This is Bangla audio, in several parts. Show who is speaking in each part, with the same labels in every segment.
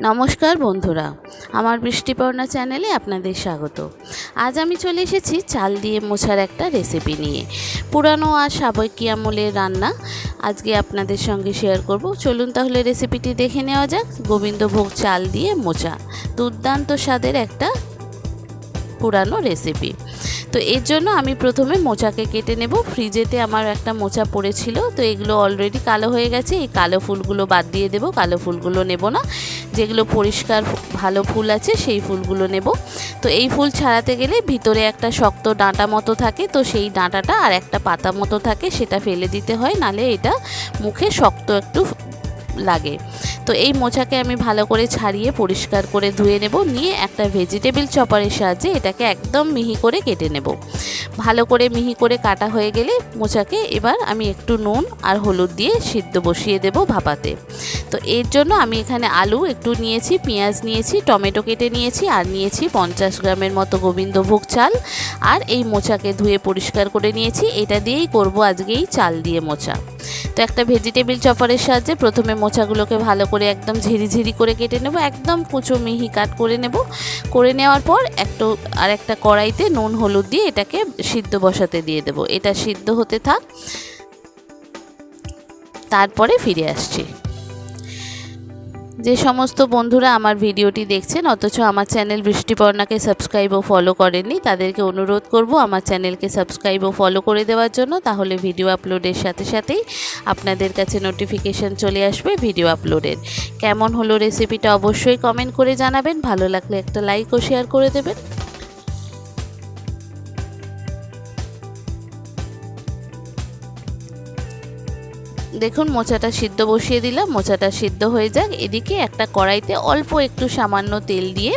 Speaker 1: নমস্কার বন্ধুরা, আমার বৃষ্টিপর্ণা চ্যানেলে আপনাদের স্বাগত। আজ আমি চলে এসেছি চাল দিয়ে মোছার একটা রেসিপি নিয়ে। পুরানো আর সাবেকি আমলের রান্না আজকে আপনাদের সঙ্গে শেয়ার করব। চলুন তাহলে রেসিপিটি দেখে নেওয়া যাক। গোবিন্দভোগ চাল দিয়ে মোছা, দুর্দান্ত স্বাদের একটা পুরানো রেসিপি। তো এর জন্য আমি প্রথমে মোচাকে কেটে নেব। ফ্রিজেতে আমার একটা মোচা পড়েছিল, তো এগুলো অলরেডি কালো হয়ে গেছে। এই কালো ফুলগুলো বাদ দিয়ে দেব, কালো ফুলগুলো নেব না। যেগুলো পরিষ্কার ভালো ফুল আছে সেই ফুলগুলো নেব। তো এই ফুল ছাড়াতে গেলে ভিতরে একটা শক্ত ডাঁটা মতো থাকে, তো সেই ডাঁটাটা আর একটা পাতা মতো থাকে, সেটা ফেলে দিতে হয়, নালে এটা মুখে শক্ত একটু লাগে। তো এই মোচাকে আমি ভালো করে ছাড়িয়ে পরিষ্কার করে ধুয়ে নেব। নিয়ে একটা ভেজিটেবিল চপারের সাহায্যে এটাকে একদম মিহি করে কেটে নেব। ভালো করে মিহি করে কাটা হয়ে গেলে মোচাকে এবার আমি একটু নুন আর হলুদ দিয়ে সিদ্ধ বসিয়ে দেব ভাপাতে। তো এর জন্য আমি এখানে আলু একটু নিয়েছি, পেঁয়াজ নিয়েছি, টমেটো কেটে নিয়েছি, আর নিয়েছি 50 গ্রামের মতো গোবিন্দভোগ চাল। আর এই মোচাকে ধুয়ে পরিষ্কার করে নিয়েছি। এটা দিয়েই করব আজকে এই চাল দিয়ে মোচা। তো একটা ভেজিটেবিল চপারের সাহায্যে প্রথমে মোচাগুলোকে ভালো করে একদম ঝিরিঝিরি করে কেটে নেব, একদম কুচো মিহি কাট করে নেব। করে নেওয়ার পর একটা কড়াইতে নুন হলুদ দিয়ে এটাকে সিদ্ধ বসাতে দিয়ে দেব। এটা সিদ্ধ হতে থাক, তারপরে ফিরে আসছি। যে সমস্ত বন্ধুরা আমার ভিডিওটি দেখছেন অথচ আমার চ্যানেল বৃষ্টিপর্ণাকে সাবস্ক্রাইব ও ফলো করেননি, তাদেরকে অনুরোধ করব আমার চ্যানেলকে সাবস্ক্রাইব ও ফলো করে দেওয়ার জন্য। তাহলে ভিডিও আপলোডের সাথে সাথেই আপনাদের কাছে নোটিফিকেশান চলে আসবে ভিডিও আপলোডের। কেমন হলো রেসিপিটা অবশ্যই কমেন্ট করে জানাবেন। ভালো লাগলে একটা লাইক ও শেয়ার করে দেবেন। দেখুন মোচাটা সিদ্ধ বসিয়ে দিলাম, মোচাটা সিদ্ধ হয়ে যাক। এদিকে একটা কড়াইতে অল্প একটু সামান্য তেল দিয়ে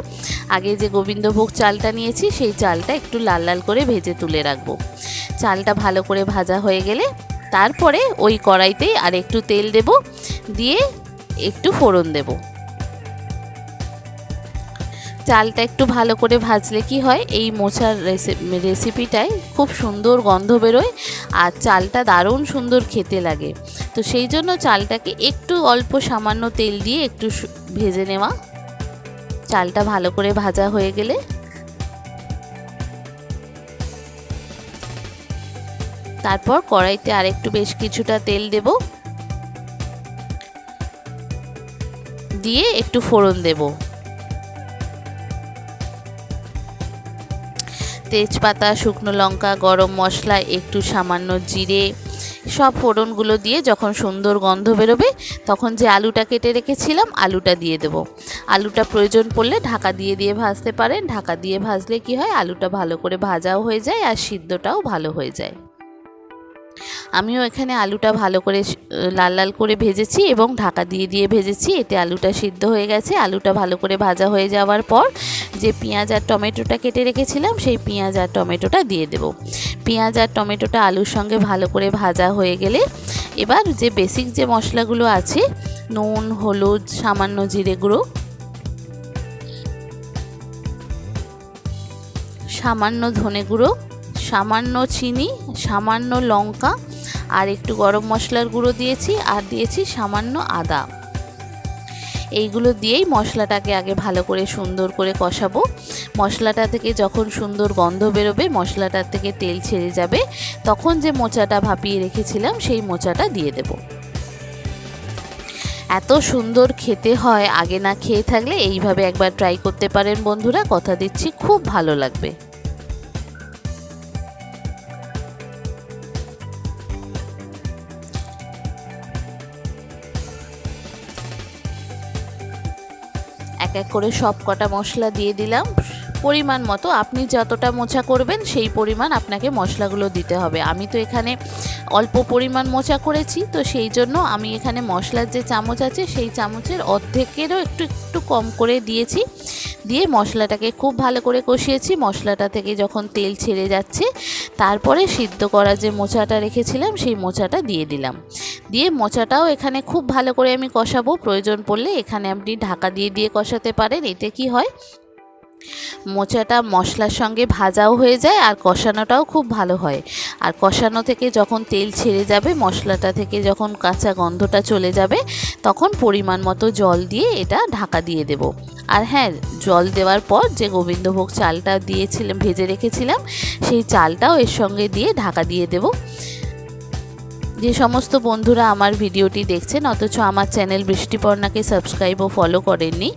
Speaker 1: আগে যে গোবিন্দভোগ চালটা নিয়েছি সেই চালটা একটু লাল লাল করে ভেজে তুলে রাখবো। চালটা ভালো করে ভাজা হয়ে গেলে তারপরে ওই কড়াইতেই আর একটু তেল দেব, দিয়ে একটু ফোড়ন দেব। চালটা একটু ভালো করে ভাজলে কি হয়, এই মোচার রেসিপিটায় খুব সুন্দর গন্ধ বেরোয় আর চালটা দারুণ সুন্দর খেতে লাগে। তো সেই জন্য চালটাকে একটু অল্প সামান্য তেল দিয়ে একটু ভেজে নেওয়া। চালটা ভালো করে ভাজা হয়ে গেলে তারপর কড়াইতে আরেকটু বেশ কিছুটা তেল দেব, দিয়ে একটু ফোড়ন দেব। তেজপাতা, শুকনো লঙ্কা, গরম মশলা, একটু সামান্য জিরে, সব ফোড়নগুলো দিয়ে যখন সুন্দর গন্ধ বেরোবে তখন যে আলুটা কেটে রেখেছিলাম আলুটা দিয়ে দেব। আলুটা প্রয়োজন পড়লে ঢাকা দিয়ে দিয়ে ভাজতে পারেন। ঢাকা দিয়ে ভাজলে কি হয়, আলুটা ভালো করে ভাজাও হয়ে যায় আর সিদ্ধটাও ভালো হয়ে যায়। আমিও এখানে আলুটা ভালো করে লাল লাল করে ভেজেছি এবং ঢাকা দিয়ে দিয়ে ভেজেছি। এতে আলুটা সিদ্ধ হয়ে গেছে। আলুটা ভালো করে ভাজা হয়ে যাওয়ার পর যে পেঁয়াজ আর টমেটোটা কেটে রেখেছিলাম সেই পেঁয়াজ আর টমেটোটা দিয়ে দেব। পেঁয়াজ আর টমেটোটা আলুর সঙ্গে ভালো করে ভাজা হয়ে গেলে এবার যে বেসিক যে মশলাগুলো আছে, নুন, হলুদ, সামান্য জিরে গুঁড়ো, সামান্য ধনে গুঁড়ো, সামান্য চিনি, সামান্য লঙ্কা আর একটু গরম মশলার গুঁড়ো দিয়েছি, আর দিয়েছি সামান্য আদা। এইগুলো দিয়েই মশলাটাকে আগে ভালো করে সুন্দর করে কষাবো। মশলাটা থেকে যখন সুন্দর গন্ধ বেরোবে, মশলাটার থেকে তেল ছেড়ে যাবে, তখন যে মোচাটা ভাপিয়ে রেখেছিলাম সেই মোচাটা দিয়ে দেব। এত সুন্দর খেতে হয়, আগে না খেয়ে থাকলে এইভাবে একবার ট্রাই করতে পারেন বন্ধুরা, কথা দিচ্ছি খুব ভালো লাগবে। এক এক করে সব কটা মশলা দিয়ে দিলাম পরিমাণ মতো। আপনি যতটা মোচা করবেন সেই পরিমাণ আপনাকে মশলাগুলো দিতে হবে। আমি তো এখানে অল্প পরিমাণ মোচা করেছি, তো সেই জন্য আমি এখানে মশলার যে চামচ আছে সেই চামচের অর্ধেকেরও একটু একটু কম করে দিয়েছি। দিয়ে মশলাটাকে খুব ভালো করে কষিয়েছি। মশলাটা থেকে যখন তেল ছেড়ে যাচ্ছে তারপরে সিদ্ধ করা যে মোচাটা রেখেছিলাম সেই মোচাটা দিয়ে দিলাম। দিয়ে মোচাটাও এখানে খুব ভালো করে আমি কষাবো। প্রয়োজন পড়লে এখানে আপনি ঢাকা দিয়ে দিয়ে কষাতে পারেন। এতে কি হয়, মোচাটা মশলার সঙ্গে ভাজাও হয়ে যায় আর কষানোটাও খুব ভালো হয়। আর কষানো থেকে যখন তেল ছেড়ে যাবে, মশলাটা থেকে যখন কাঁচা গন্ধটা চলে যাবে, তখন পরিমাণ মতো জল দিয়ে এটা ঢাকা দিয়ে দেব। আর হ্যাঁ, জল দেওয়ার পর যে গোবিন্দভোগ চালটা দিয়েছিলাম, ভেজে রেখেছিলাম, সেই চালটাও এর সঙ্গে দিয়ে ঢাকা দিয়ে দেব। যে সমস্ত বন্ধুরা আমার ভিডিওটি দেখছেন অথচ আমার চ্যানেল বৃষ্টিপর্ণাকে সাবস্ক্রাইব ও ফলো করেননি,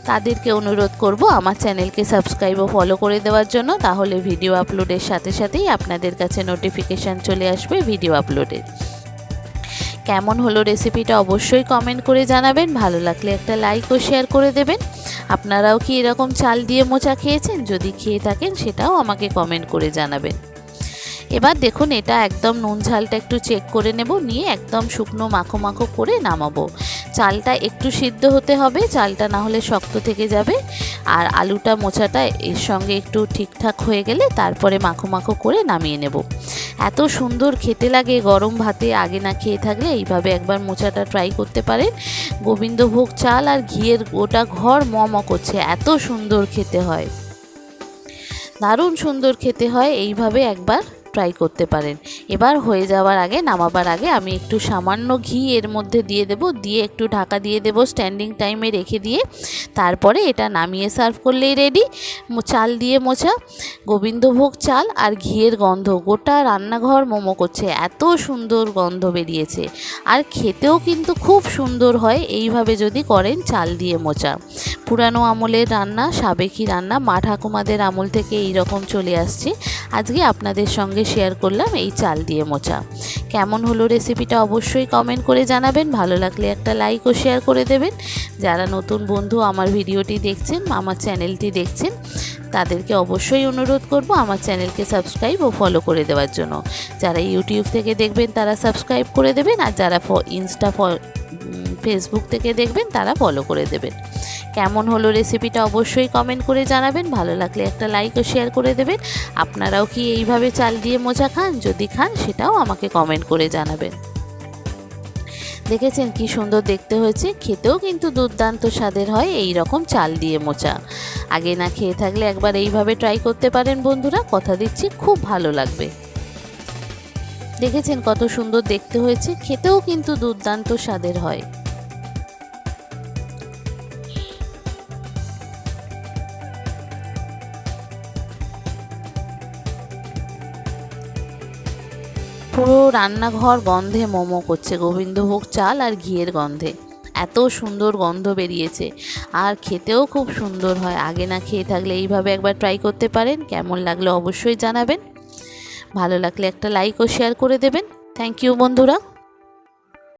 Speaker 1: তাদেরকে অনুরোধ করব আমার চ্যানেলকে সাবস্ক্রাইব ও ফলো করে দেওয়ার জন্য। তাহলে ভিডিও আপলোডের সাথে সাথেই আপনাদের কাছে নোটিফিকেশান চলে আসবে ভিডিও আপলোডের। কেমন হলো রেসিপিটা অবশ্যই কমেন্ট করে জানাবেন। ভালো লাগলে একটা লাইক ও শেয়ার করে দেবেন। আপনারাও কি এরকম চাল দিয়ে মোচা খেয়েছেন? যদি খেয়ে থাকেন সেটাও আমাকে কমেন্ট করে জানাবেন। এবার দেখুন, এটা একদম নুন ঝালটা একটু চেক করে নেব, নিয়ে একদম শুকনো মাখো মাখো করে নামাবো। চালটা একটু সিদ্ধ হতে হবে, চালটা না হলে শক্ত থেকে যাবে। আর আলুটা মোচাটা এর সঙ্গে একটু ঠিকঠাক হয়ে গেলে তারপরে মাখো মাখো করে নামিয়ে নেব। এত সুন্দর খেতে লাগে গরম ভাতে। আগে না খেয়ে থাকলে এইভাবে একবার মোচাটা ট্রাই করতে পারেন। গোবিন্দভোগ চাল আর ঘিয়ের গোটা ঘর ম করছে, এত সুন্দর খেতে হয়, দারুণ সুন্দর খেতে হয়। এইভাবে একবার ট্রাই করতে পারেন। এবার হয়ে যাওয়ার আগে, নামাবার আগে আমি একটু সামান্য ঘি এর মধ্যে দিয়ে দেব, দিয়ে একটু ঢাকা দিয়ে দেব স্ট্যান্ডিং টাইমে রেখে দিয়ে। তারপরে এটা নামিয়ে সার্ভ করলেই রেডি চাল দিয়ে মোচা। গোবিন্দভোগ চাল আর ঘিয়ের গন্ধ গোটা রান্নাঘর মোমো করছে, এত সুন্দর গন্ধ বেরিয়েছে। আর খেতেও কিন্তু খুব সুন্দর হয় এইভাবে যদি করেন চাল দিয়ে মোচা। পুরানো আমলের রান্না, সাবেকি রান্না, মা ঠাকুমাদের আমল থেকে এই রকম চলে আসছে। আজকে আপনাদের সঙ্গে শেয়ার করলাম এই চাল দিয়ে মোচা। কেমন হলো রেসিপিটা অবশ্যই কমেন্ট করে জানাবেন। ভালো লাগলে একটা লাইক ও শেয়ার করে দেবেন। যারা নতুন বন্ধু আমার ভিডিওটি দেখছেন, আমার চ্যানেলটি দেখছেন, তাদেরকে অবশ্যই অনুরোধ করব আমার চ্যানেলকে সাবস্ক্রাইব ও ফলো করে দেওয়ার জন্য। যারা ইউটিউব থেকে দেখবেন তারা সাবস্ক্রাইব করে দেবেন, আর যারা ফেসবুক থেকে দেখবেন তারা ফলো করে দেবেন। কেমন হলো রেসিপিটা অবশ্যই কমেন্ট করে জানাবেন। ভালো লাগলে একটা লাইক ও শেয়ার করে দেবেন। আপনারাও কি এইভাবে চাল দিয়ে মোচা খান? যদি খান সেটাও আমাকে কমেন্ট করে জানাবেন। দেখেছেন কি সুন্দর দেখতে হয়েছে, খেতেও কিন্তু দুর্দান্ত স্বাদের হয় এই রকম চাল দিয়ে মোচা। আগে না খেয়ে থাকলে একবার এইভাবে ট্রাই করতে পারেন বন্ধুরা, কথা দিচ্ছি খুব ভালো লাগবে। দেখেছেন কত সুন্দর দেখতে হয়েছে, খেতেও কিন্তু দুর্দান্ত স্বাদের হয়। পুরো রান্নাঘর গন্ধে মোমো করছে, গোবিন্দভোগ চাল আর ঘিয়ের গন্ধে। এত সুন্দর গন্ধ বেরিয়েছে, আর খেতেও খুব সুন্দর হয়। আগে না খেয়ে থাকলে এইভাবে একবার ট্রাই করতে পারেন। কেমন লাগলো অবশ্যই জানাবেন। ভালো লাগলে একটা লাইক ও শেয়ার করে দেবেন। থ্যাংক ইউ বন্ধুরা।